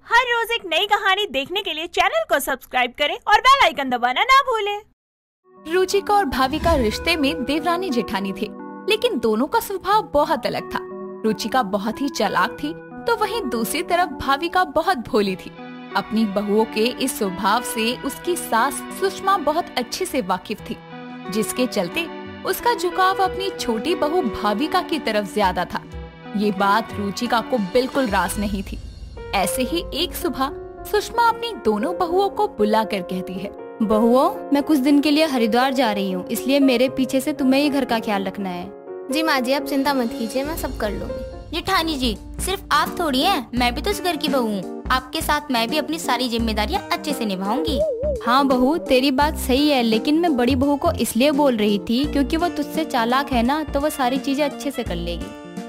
हर रोज एक नई कहानी देखने के लिए चैनल को सब्सक्राइब करें और बेल आइकन दबाना ना भूलें। रुचिका और भाविका रिश्ते में देवरानी जेठानी थे, लेकिन दोनों का स्वभाव बहुत अलग था। रुचिका बहुत ही चालाक थी, तो वहीं दूसरी तरफ भाविका बहुत भोली थी। अपनी बहुओं के इस स्वभाव से उसकी सास सुषमा बहुत अच्छे से वाकिफ थी, जिसके चलते उसका झुकाव अपनी छोटी बहू भाविका की तरफ ज्यादा था। ये बात रुचिका को बिल्कुल रास नहीं थी। ऐसे ही एक सुबह सुषमा अपनी दोनों बहुओं को बुलाकर कहती है, बहुओं, मैं कुछ दिन के लिए हरिद्वार जा रही हूँ, इसलिए मेरे पीछे से तुम्हें ही घर का ख्याल रखना है। जी माँ जी, आप चिंता मत कीजिए, मैं सब कर लूंगी। जेठानी जी, सिर्फ आप थोड़ी हैं, मैं भी तो इस घर की बहू हूँ। आपके साथ मैं भी अपनी सारी जिम्मेदारियाँ अच्छे से निभाऊंगी। हाँ बहू, तेरी बात सही है, लेकिन मैं बड़ी बहू को इसलिए बोल रही थी क्योंकि वो तुझसे चालाक है ना, तो वो सारी चीजें अच्छे से कर लेगी।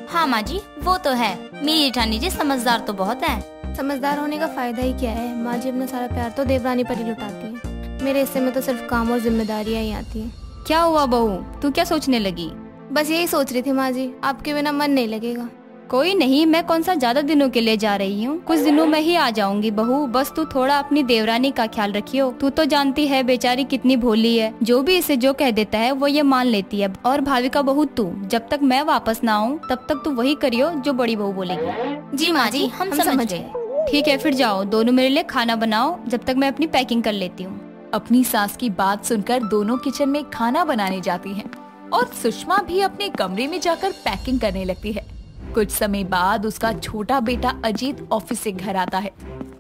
हाँ माँ जी, वो तो है। मेरी जेठानी जी समझदार तो बहुत है। समझदार होने का फायदा ही क्या है, माँ जी अपना सारा प्यार तो देवरानी पर ही लुटाती है। मेरे हिस्से में तो सिर्फ काम और जिम्मेदारियाँ ही आती हैं। क्या हुआ बहू, तू क्या सोचने लगी? बस यही सोच रही थी माँ जी, आपके बिना मन नहीं लगेगा। कोई नहीं, मैं कौन सा ज्यादा दिनों के लिए जा रही हूँ, कुछ दिनों में ही आ जाऊंगी बहू। बस तू थोड़ा अपनी देवरानी का ख्याल रखियो। तू तो जानती है बेचारी कितनी भोली है, जो भी इसे जो कह देता है वो ये मान लेती है। और भाविका बहू, तू जब तक मैं वापस ना आऊँ तब तक तू वही करियो जो बड़ी बहू बोलेगी। जी माँ जी, हम समझ गए। ठीक है, फिर जाओ, दोनों मेरे लिए खाना बनाओ, जब तक मैं अपनी पैकिंग कर लेती हूँ। अपनी सास की बात सुनकर दोनों किचन में खाना बनाने जाती हैं और सुषमा भी अपने कमरे में जाकर पैकिंग करने लगती है। कुछ समय बाद उसका छोटा बेटा अजीत ऑफिस से घर आता है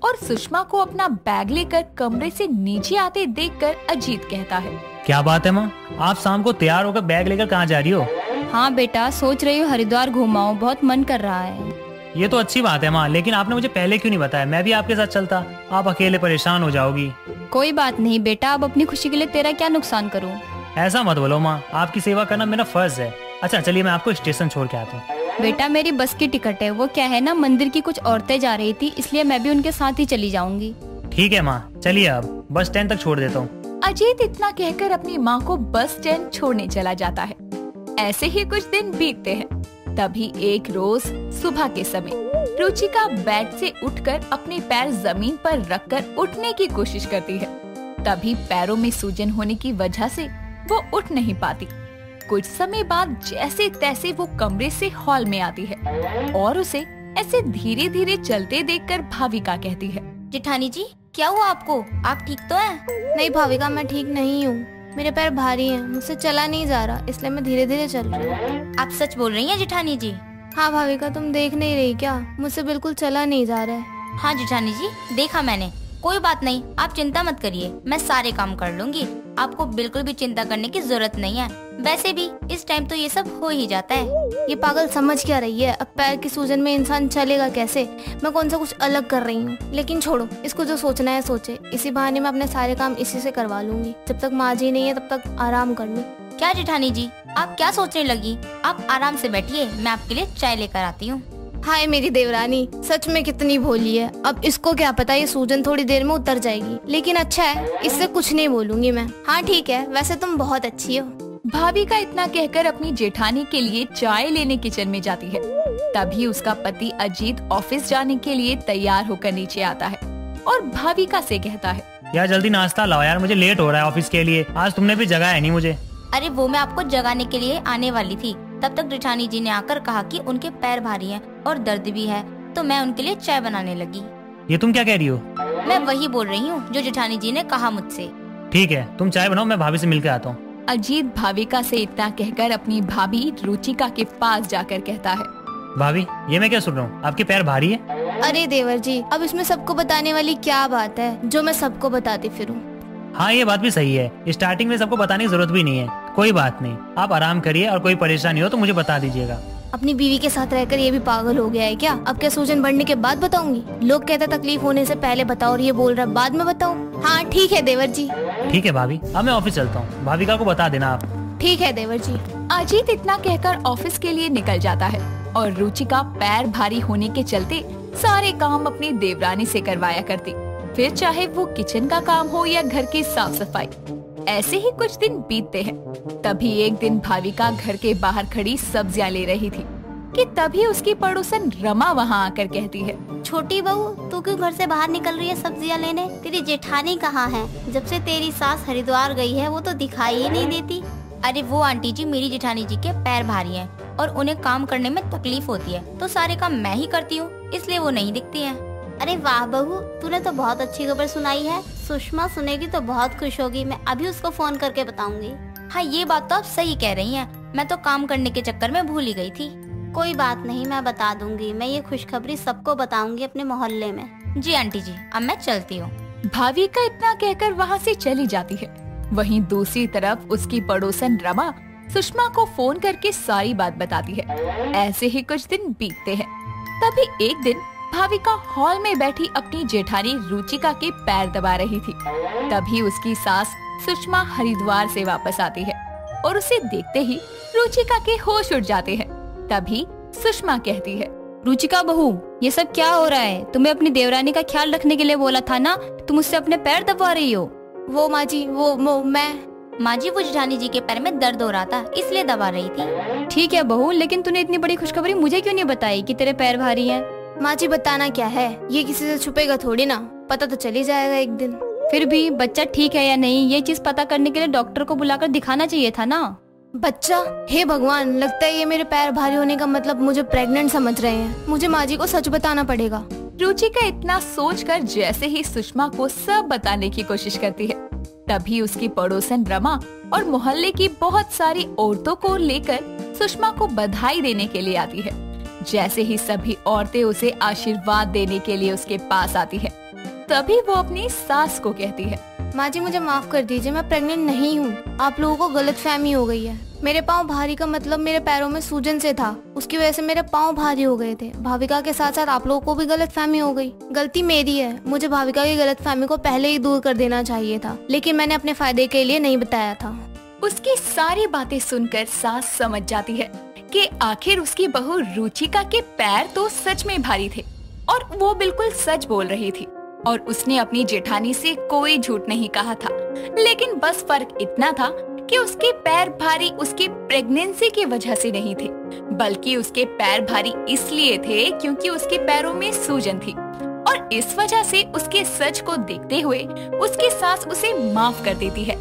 और सुषमा को अपना बैग लेकर कमरे से नीचे आते देखकर अजीत कहता है, क्या बात है माँ, आप शाम को तैयार होकर बैग लेकर कहाँ जा रही हो? हाँ बेटा, सोच रही हूँ हरिद्वार घुमाऊं, बहुत मन कर रहा है। ये तो अच्छी बात है माँ, लेकिन आपने मुझे पहले क्यों नहीं बताया? मैं भी आपके साथ चलता। आप अकेले परेशान हो जाओगी। कोई बात नहीं बेटा, अब अपनी खुशी के लिए तेरा क्या नुकसान करूँ। ऐसा मत बोलो माँ, आपकी सेवा करना मेरा फर्ज है। अच्छा चलिए, मैं आपको स्टेशन छोड़ के आता हूँ। बेटा मेरी बस की टिकट है, वो क्या है ना, मंदिर की कुछ औरतें जा रही थी, इसलिए मैं भी उनके साथ ही चली जाऊंगी। ठीक है माँ, चलिए अब बस स्टैंड तक छोड़ देता हूँ। अजीत इतना कहकर अपनी माँ को बस स्टैंड छोड़ने चला जाता है। ऐसे ही कुछ दिन बीतते हैं। तभी एक रोज सुबह के समय रुचिका बेड से उठकर अपने पैर जमीन पर रखकर उठने की कोशिश करती है। तभी पैरों में सूजन होने की वजह से वो उठ नहीं पाती। कुछ समय बाद जैसे तैसे वो कमरे से हॉल में आती है और उसे ऐसे धीरे धीरे चलते देखकर भाविका कहती है, जेठानी जी, क्या हुआ आपको? आप ठीक तो हैं? नहीं भाविका, मैं ठीक नहीं हूँ, मेरे पैर भारी हैं, मुझसे चला नहीं जा रहा, इसलिए मैं धीरे धीरे चल रही हूँ। आप सच बोल रही हैं जेठानी जी? हाँ भाविका, तुम देख नहीं रही क्या, मुझसे बिल्कुल चला नहीं जा रहा है। हाँ जेठानी जी, देखा मैंने। कोई बात नहीं, आप चिंता मत करिए, मैं सारे काम कर लूंगी। आपको बिल्कुल भी चिंता करने की जरूरत नहीं है। वैसे भी इस टाइम तो ये सब हो ही जाता है। ये पागल समझ क्या रही है, अब पैर की सूजन में इंसान चलेगा कैसे? मैं कौन सा कुछ अलग कर रही हूँ। लेकिन छोड़ो, इसको जो सोचना है सोचे, इसी बहाने मैं अपने सारे काम इसी से करवा लूंगी। जब तक माँ जी नहीं है तब तक आराम कर लूँ। क्या जेठानी जी, आप क्या सोचने लगी? आप आराम से बैठिए, मैं आपके लिए चाय लेकर आती हूँ। हाय मेरी देवरानी, सच में कितनी भोली है। अब इसको क्या पता ये सूजन थोड़ी देर में उतर जाएगी, लेकिन अच्छा है, इससे कुछ नहीं बोलूंगी मैं। हाँ ठीक है, वैसे तुम बहुत अच्छी हो। भाविका इतना कहकर अपनी जेठानी के लिए चाय लेने किचन में जाती है। तभी उसका पति अजीत ऑफिस जाने के लिए तैयार होकर नीचे आता है और भाविका से कहता है, यार जल्दी नाश्ता लाओ यार, मुझे लेट हो रहा है ऑफिस के लिए। आज तुमने भी जगाया नहीं मुझे। अरे वो मैं आपको जगाने के लिए आने वाली थी, तब तक जेठानी जी ने आकर कहा कि उनके पैर भारी हैं और दर्द भी है, तो मैं उनके लिए चाय बनाने लगी। ये तुम क्या कह रही हो? मैं वही बोल रही हूँ जो जेठानी जी ने कहा मुझसे। ठीक है, तुम चाय बनाओ, मैं भाभी से मिलकर आता हूँ। अजीत भाविका से इतना कहकर अपनी भाभी रुचिका के पास जाकर कहता है, भाभी ये मैं क्या सुन रहा हूँ, आपके पैर भारी है? अरे देवर जी, अब इसमें सबको बताने वाली क्या बात है, जो मैं सबको बताती फिरूं। हाँ ये बात भी सही है, स्टार्टिंग में सबको बताने की जरूरत भी नहीं है। कोई बात नहीं, आप आराम करिए और कोई परेशानी हो तो मुझे बता दीजिएगा। अपनी बीवी के साथ रहकर ये भी पागल हो गया है क्या? अब क्या सूजन बढ़ने के बाद बताऊंगी? लोग कहते तकलीफ होने से पहले बताओ, और ये बोल रहा बाद में बताओ। हाँ ठीक है देवर जी। ठीक है भाभी, अब मैं ऑफिस चलता हूँ, भाविका को बता देना आप। ठीक है देवर जी। अजीत इतना कहकर ऑफिस के लिए निकल जाता है और रुचिका पैर भारी होने के चलते सारे काम अपनी देवरानी से करवाया करती, फिर चाहे वो किचन का काम हो या घर की साफ सफाई। ऐसे ही कुछ दिन बीतते हैं। तभी एक दिन भाविका घर के बाहर खड़ी सब्जियां ले रही थी कि तभी उसकी पड़ोसन रमा वहाँ आकर कहती है, छोटी बहू, तू क्यों घर से बाहर निकल रही है सब्जियां लेने? तेरी जेठानी कहाँ है? जब से तेरी सास हरिद्वार गई है वो तो दिखाई ही नहीं देती। अरे वो आंटी जी मेरी जेठानी जी के पैर भारी हैं और उन्हें काम करने में तकलीफ होती है, तो सारे काम मैं ही करती हूँ, इसलिए वो नहीं दिखती हैं। अरे वाह बहू, तूने तो बहुत अच्छी खबर सुनाई है। सुषमा सुनेगी तो बहुत खुश होगी। मैं अभी उसको फोन करके बताऊंगी। हाँ, ये बात तो आप सही कह रही हैं। मैं तो काम करने के चक्कर में भूल ही गई थी। कोई बात नहीं, मैं बता दूंगी। मैं ये खुशखबरी सबको बताऊंगी अपने मोहल्ले में। जी आंटी जी, अब मैं चलती हूँ। भाविका इतना कहकर वहाँ से चली जाती है। वहीं दूसरी तरफ उसकी पड़ोसन रमा सुषमा को फोन करके सारी बात बताती है। ऐसे ही कुछ दिन बीतते हैं। तभी एक दिन भाविका हॉल में बैठी अपनी जेठानी रुचिका के पैर दबा रही थी। तभी उसकी सास सुषमा हरिद्वार से वापस आती है और उसे देखते ही रुचिका के होश उड़ जाते हैं। तभी सुषमा कहती है, रुचिका बहू, ये सब क्या हो रहा है? तुम्हें अपनी देवरानी का ख्याल रखने के लिए बोला था ना, तुम उससे अपने पैर दबा रही हो। वो माँ जी, वो माँ जी, वो जेठानी जी के पैर में दर्द हो रहा था, इसलिए दबा रही थी। ठीक है बहू, लेकिन तूने इतनी बड़ी खुशखबरी मुझे क्यों नहीं बताई कि तेरे पैर भारी हैं? माँ जी, बताना क्या है, ये किसी से छुपेगा थोड़ी ना, पता तो चल ही जाएगा एक दिन। फिर भी बच्चा ठीक है या नहीं, ये चीज पता करने के लिए डॉक्टर को बुलाकर दिखाना चाहिए था ना। बच्चा? हे भगवान, लगता है ये मेरे पैर भारी होने का मतलब मुझे प्रेग्नेंट समझ रहे हैं। मुझे माँ जी को सच बताना पड़ेगा। रुचिका इतना सोचकर जैसे ही सुषमा को सब बताने की कोशिश करती है, तभी उसकी पड़ोसन रमा और मोहल्ले की बहुत सारी औरतों को लेकर सुषमा को बधाई देने के लिए आती है। जैसे ही सभी औरतें उसे आशीर्वाद देने के लिए उसके पास आती है, तभी वो अपनी सास को कहती है, माँ जी मुझे माफ कर दीजिए, मैं प्रेग्नेंट नहीं हूँ। आप लोगों को गलतफहमी हो गई है। मेरे पाँव भारी का मतलब मेरे पैरों में सूजन से था, उसकी वजह से मेरे पाँव भारी हो गए थे। भाविका के साथ साथ आप लोगों को भी गलतफहमी हो गई। गलती मेरी है, मुझे भाविका की गलतफहमी को पहले ही दूर कर देना चाहिए था, लेकिन मैंने अपने फायदे के लिए नहीं बताया था। उसकी सारी बातें सुनकर सास समझ जाती है कि आखिर उसकी बहू रुचिका के पैर तो सच में भारी थे और वो बिल्कुल सच बोल रही थी और उसने अपनी जेठानी से कोई झूठ नहीं कहा था। लेकिन बस फर्क इतना था कि उसके पैर भारी उसकी प्रेगनेंसी की वजह से नहीं थे, बल्कि उसके पैर भारी इसलिए थे क्योंकि उसके पैरों में सूजन थी। और इस वजह से उसके सच को देखते हुए उसकी सास उसे माफ कर देती है।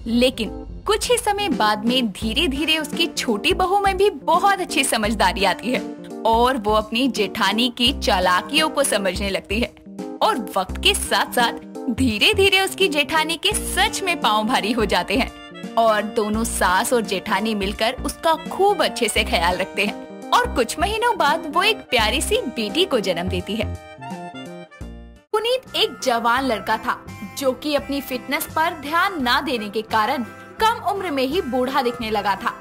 लेकिन कुछ ही समय बाद में धीरे धीरे उसकी छोटी बहू में भी बहुत अच्छी समझदारी आती है और वो अपनी जेठानी की चालाकियों को समझने लगती है। और वक्त के साथ साथ धीरे धीरे उसकी जेठानी के सच में पांव भारी हो जाते हैं और दोनों सास और जेठानी मिलकर उसका खूब अच्छे से ख्याल रखते हैं। और कुछ महीनों बाद वो एक प्यारी सी बेटी को जन्म देती है। पुनीत एक जवान लड़का था जो कि अपनी फिटनेस पर ध्यान न देने के कारण कम उम्र में ही बूढ़ा दिखने लगा था।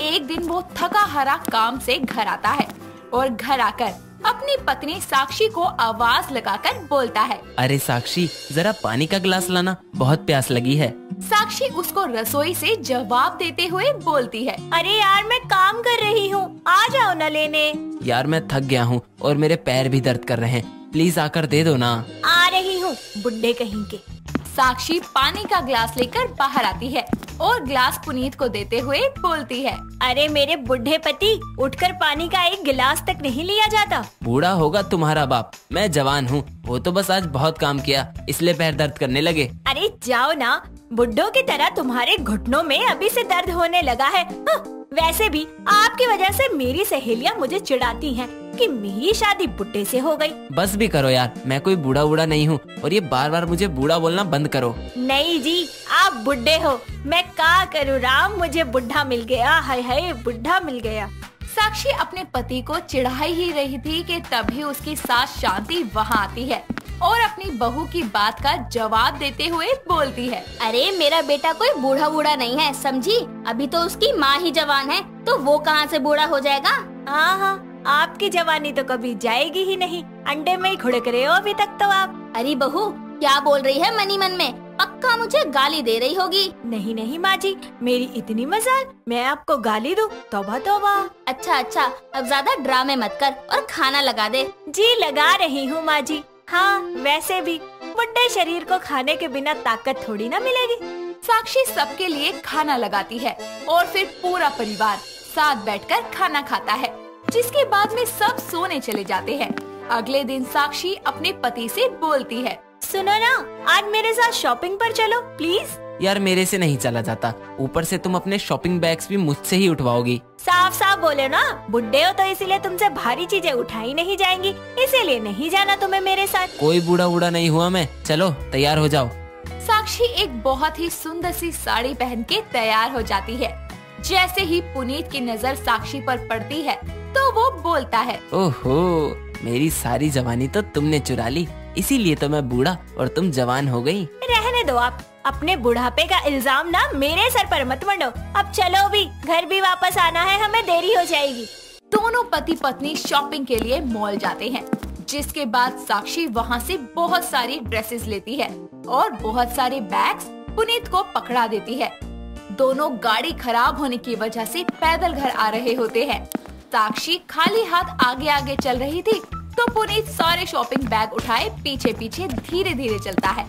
एक दिन वो थका हारा काम से घर आता है और घर आकर अपनी पत्नी साक्षी को आवाज लगाकर बोलता है, अरे साक्षी, जरा पानी का गिलास लाना, बहुत प्यास लगी है। साक्षी उसको रसोई से जवाब देते हुए बोलती है, अरे यार मैं काम कर रही हूँ, आ जाओ ना लेने। यार मैं थक गया हूँ और मेरे पैर भी दर्द कर रहे हैं, प्लीज आकर दे दो ना। आ रही हूँ, बुड्ढे कहीं के। साक्षी पानी का ग्लास लेकर बाहर आती है और ग्लास पुनीत को देते हुए बोलती है, अरे मेरे बुढ़े पति, उठकर पानी का एक गिलास तक नहीं लिया जाता। बूढ़ा होगा तुम्हारा बाप, मैं जवान हूँ, वो तो बस आज बहुत काम किया इसलिए पैर दर्द करने लगे। अरे जाओ ना, बुड्ढों की तरह तुम्हारे घुटनों में अभी से दर्द होने लगा है। वैसे भी आपकी वजह से मेरी सहेलियां मुझे चिढ़ाती हैं कि मेरी शादी बुड्ढे से हो गई। बस भी करो यार, मैं कोई बूढ़ा बूढ़ा नहीं हूँ और ये बार बार मुझे बूढ़ा बोलना बंद करो। नहीं जी, आप बुड्ढे हो, मैं क्या करूँ राम, मुझे बुढ़ा मिल गया, हाय हाय बुढ़ा मिल गया। साक्षी अपने पति को चिढ़ाई ही रही थी कि तभी उसकी सास शांति वहाँ आती है और अपनी बहू की बात का जवाब देते हुए बोलती है, अरे मेरा बेटा कोई बूढ़ा बूढ़ा नहीं है, समझी? अभी तो उसकी माँ ही जवान है, तो वो कहाँ से बूढ़ा हो जाएगा? हाँ हाँ, आपकी जवानी तो कभी जाएगी ही नहीं, अंडे में ही घुड़क रहे हो अभी तक तो आप। अरे बहू, क्या बोल रही है मनी मन में? पक्का मुझे गाली दे रही होगी। नहीं नहीं माँ जी, मेरी इतनी मजाक, मैं आपको गाली दूं? तौबा तौबा। अच्छा अच्छा, अब ज्यादा ड्रामे मत कर और खाना लगा दे। जी लगा रही हूँ माँ जी। हाँ वैसे भी बुड्ढे शरीर को खाने के बिना ताकत थोड़ी ना मिलेगी। साक्षी सबके लिए खाना लगाती है और फिर पूरा परिवार साथ बैठकर खाना खाता है। जिसके बाद में सब सोने चले जाते हैं। अगले दिन साक्षी अपने पति से बोलती है, सुनो ना, आज मेरे साथ शॉपिंग पर चलो प्लीज। यार मेरे से नहीं चला जाता, ऊपर से तुम अपने शॉपिंग बैग्स भी मुझसे ही उठवाओगी। साफ साफ बोले ना, बुड्ढे हो तो इसीलिए तुमसे भारी चीजें उठाई नहीं जाएंगी, इसीलिए नहीं जाना तुम्हें मेरे साथ। कोई बूढ़ा बूढ़ा नहीं हुआ मैं, चलो तैयार हो जाओ। साक्षी एक बहुत ही सुंदर सी साड़ी पहन के तैयार हो जाती है। जैसे ही पुनीत की नजर साक्षी पर पड़ती है तो वो बोलता है, ओहो, मेरी सारी जवानी तो तुमने चुरा ली, इसीलिए तो मैं बूढ़ा और तुम जवान हो गई। रहने दो आप, अपने बुढ़ापे का इल्जाम ना मेरे सर पर मत मंडो। अब चलो भी, घर भी वापस आना है, हमें देरी हो जाएगी। दोनों पति पत्नी शॉपिंग के लिए मॉल जाते हैं, जिसके बाद साक्षी वहाँ से बहुत सारी ड्रेसेस लेती है और बहुत सारे बैग्स पुनीत को पकड़ा देती है। दोनों गाड़ी खराब होने की वजह से पैदल घर आ रहे होते हैं। साक्षी खाली हाथ आगे आगे चल रही थी तो पुनीत सारे शॉपिंग बैग उठाए पीछे पीछे धीरे धीरे चलता है।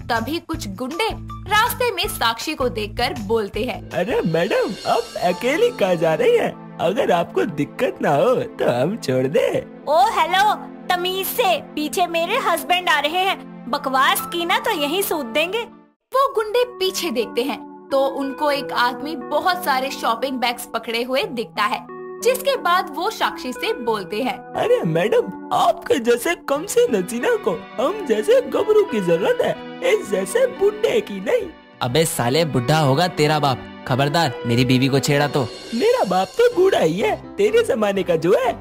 तभी कुछ गुंडे रास्ते में साक्षी को देखकर बोलते हैं, अरे मैडम, आप अकेली कहाँ जा रही हैं? अगर आपको दिक्कत ना हो तो हम छोड़ दे। ओ हेलो, तमीज से, पीछे मेरे हस्बैंड आ रहे हैं, बकवास की ना तो यहीं सूद देंगे। वो गुंडे पीछे देखते हैं तो उनको एक आदमी बहुत सारे शॉपिंग बैग्स पकड़े हुए दिखता है, जिसके बाद वो साक्षी से बोलते हैं, अरे मैडम, आपके जैसे कम से नचीना को हम जैसे गबरू की जरूरत है, इस जैसे बुड्ढे की नहीं। अबे साले, बुढ़ा होगा तेरा बाप, खबरदार मेरी बीवी को छेड़ा तो। मेरा बाप तो बूढ़ा ही है, तेरे जमाने का जो है।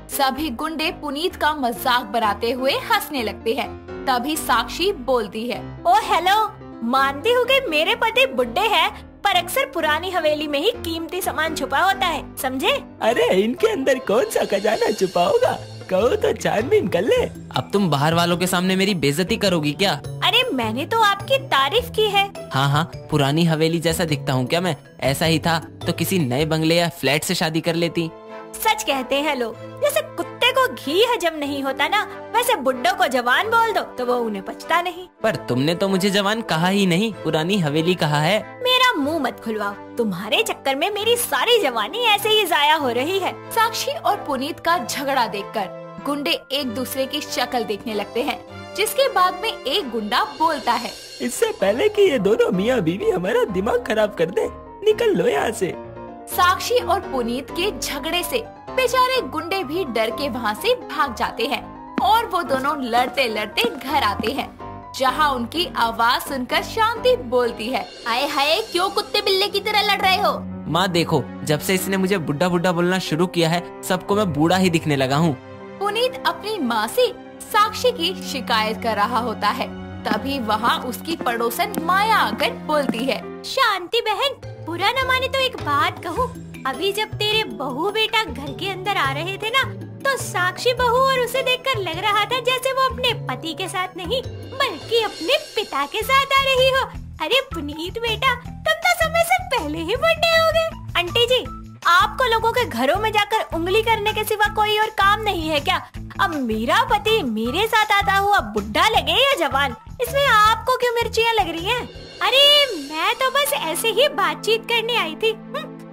सभी गुंडे पुनीत का मजाक बनाते हुए हंसने लगते हैं। तभी साक्षी बोलती है, ओ हेलो, मानती हूँ कि मेरे पति बुड्ढे हैं, पर अक्सर पुरानी हवेली में ही कीमती सामान छुपा होता है, समझे? अरे इनके अंदर कौन सा खजाना छुपा होगा, कहो तो छानबीन कर ले। अब तुम बाहर वालों के सामने मेरी बेइज्जती करोगी क्या? अरे मैंने तो आपकी तारीफ की है। हाँ हाँ, पुरानी हवेली जैसा दिखता हूँ क्या मैं? ऐसा ही था तो किसी नए बंगले या फ्लैट से शादी कर लेती। सच कहते हैं लोग, जैसे कुत्ते को घी हजम नहीं होता ना, वैसे बुड्ढों को जवान बोल दो तो वो उन्हें पचता नहीं। पर तुमने तो मुझे जवान कहा ही नहीं, पुरानी हवेली कहा है। मेरा मुंह मत खुलवाओ, तुम्हारे चक्कर में मेरी सारी जवानी ऐसे ही जाया हो रही है। साक्षी और पुनीत का झगड़ा देखकर गुंडे एक दूसरे की शक्ल देखने लगते हैं, जिसके बाद में एक गुंडा बोलता है, इससे पहले कि ये दोनों मियाँ बीवी हमारा दिमाग खराब कर दे, निकल लो यहाँ से। साक्षी और पुनीत के झगड़े से बेचारे गुंडे भी डर के वहाँ से भाग जाते हैं और वो दोनों लड़ते लड़ते घर आते हैं, जहाँ उनकी आवाज सुनकर शांति बोलती है, हाय हाय, क्यों कुत्ते बिल्ले की तरह लड़ रहे हो? माँ देखो, जब से इसने मुझे बुड्ढा बुड्ढा बोलना शुरू किया है, सबको मैं बूढ़ा ही दिखने लगा हूँ। पुनीत अपनी माँ से साक्षी की शिकायत कर रहा होता है। तभी वहाँ उसकी पड़ोसन माया आकर बोलती है, शांति बहन, बुरा न माने तो एक बात कहूँ, अभी जब तेरे बहू बेटा घर के अंदर आ रहे थे ना, तो साक्षी बहू और उसे देखकर लग रहा था जैसे वो अपने पति के साथ नहीं बल्कि अपने पिता के साथ आ रही हो। अरे पुनीत बेटा, तुम तो समय से पहले ही बुड्ढे हो गए। आंटी जी, आपको लोगों के घरों में जाकर उंगली करने के सिवा कोई और काम नहीं है क्या? अब मेरा पति मेरे साथ आता हुआ बुढ़ा लगे या जवान, इसमें आपको क्यों मिर्चियाँ लग रही हैं? अरे मैं तो बस ऐसे ही बातचीत करने आई थी।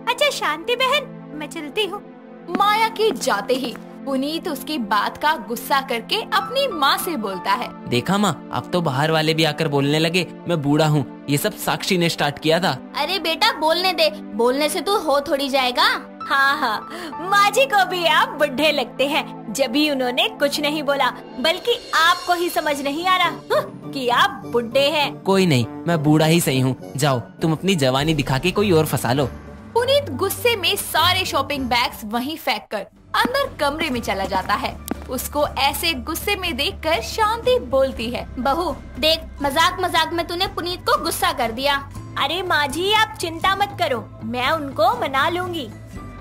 अच्छा शांति बहन, मैं चलती हूँ। माया के जाते ही पुनीत उसकी बात का गुस्सा करके अपनी माँ से बोलता है, देखा माँ, अब तो बाहर वाले भी आकर बोलने लगे मैं बूढ़ा हूँ, ये सब साक्षी ने स्टार्ट किया था। अरे बेटा बोलने दे, बोलने से तू हो थोड़ी जाएगा। हाँ हाँ, माँ जी को भी आप बुढ़े लगते हैं, जब भी उन्होंने कुछ नहीं बोला, बल्कि आपको ही समझ नहीं आ रहा कि आप बुढ़े हैं। कोई नहीं, मैं बूढ़ा ही सही हूँ, जाओ तुम अपनी जवानी दिखा के कोई और फंसा लो। पुनीत गुस्से में सारे शॉपिंग बैग्स वहीं फेंककर अंदर कमरे में चला जाता है। उसको ऐसे गुस्से में देखकर शांति बोलती है, बहू देख, मजाक मजाक में तूने पुनीत को गुस्सा कर दिया। अरे माँ जी, आप चिंता मत करो, मैं उनको मना लूंगी।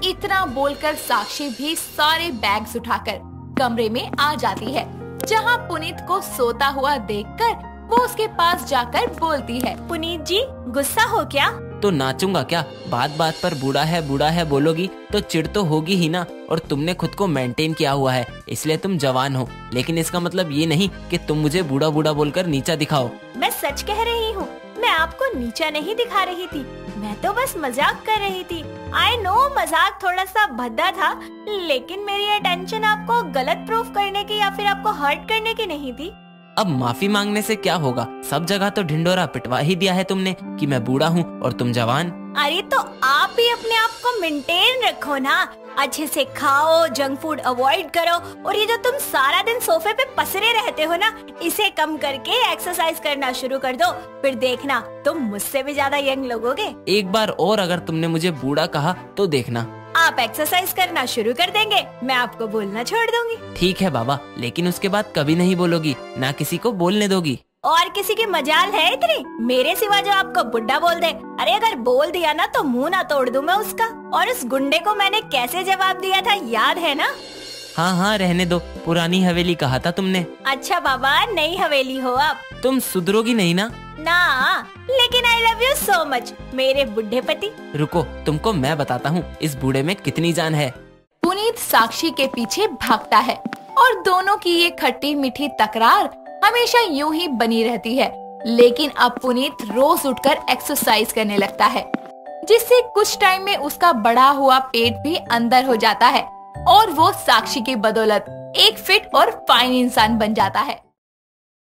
इतना बोलकर साक्षी भी सारे बैग्स उठाकर कमरे में आ जाती है, जहाँ पुनीत को सोता हुआ देखकर वो उसके पास जाकर बोलती है, पुनीत जी गुस्सा हो क्या? तो नाचूंगा क्या? बात बात पर बूढ़ा है बोलोगी तो चिढ़ तो होगी ही ना। और तुमने खुद को मेंटेन किया हुआ है, इसलिए तुम जवान हो, लेकिन इसका मतलब ये नहीं कि तुम मुझे बूढ़ा बूढ़ा बोलकर नीचा दिखाओ। मैं सच कह रही हूँ, मैं आपको नीचा नहीं दिखा रही थी, मैं तो बस मजाक कर रही थी। आई नो मजाक थोड़ा सा भद्दा था, लेकिन मेरी ये टेंशन आपको गलत प्रूफ करने की या फिर आपको हर्ट करने की नहीं थी। अब माफी मांगने से क्या होगा, सब जगह तो ढिंडोरा पिटवा ही दिया है तुमने कि मैं बूढ़ा हूँ और तुम जवान। अरे तो आप भी अपने आप को मेंटेन रखो ना, अच्छे से खाओ, जंक फूड अवॉइड करो, और ये जो तुम सारा दिन सोफे पे पसरे रहते हो ना, इसे कम करके एक्सरसाइज करना शुरू कर दो, फिर देखना तुम मुझसे भी ज्यादा यंग लगोगे। एक बार और अगर तुमने मुझे बूढ़ा कहा तो देखना आप एक्सरसाइज करना शुरू कर देंगे, मैं आपको बोलना छोड़ दूंगी। ठीक है बाबा, लेकिन उसके बाद कभी नहीं बोलोगी, ना किसी को बोलने दोगी। और किसी की मजाल है इतनी मेरे सिवा जो आपको बुड्ढा बोल दे? अरे अगर बोल दिया ना तो मुंह ना तोड़ दूं मैं उसका। और उस गुंडे को मैंने कैसे जवाब दिया था याद है ना? हाँ हाँ रहने दो, पुरानी हवेली कहा था तुमने। अच्छा बाबा, नई हवेली हो आप। तुम सुधरोगी नहीं ना? ना, लेकिन I love you so much मेरे बुढ़े पति। रुको, तुमको मैं बताता हूँ इस बूढ़े में कितनी जान है। पुनीत साक्षी के पीछे भागता है और दोनों की ये खट्टी मीठी तकरार हमेशा यूं ही बनी रहती है। लेकिन अब पुनीत रोज उठकर एक्सरसाइज करने लगता है, जिससे कुछ टाइम में उसका बढ़ा हुआ पेट भी अंदर हो जाता है और वो साक्षी की बदौलत एक फिट और फाइन इंसान बन जाता है।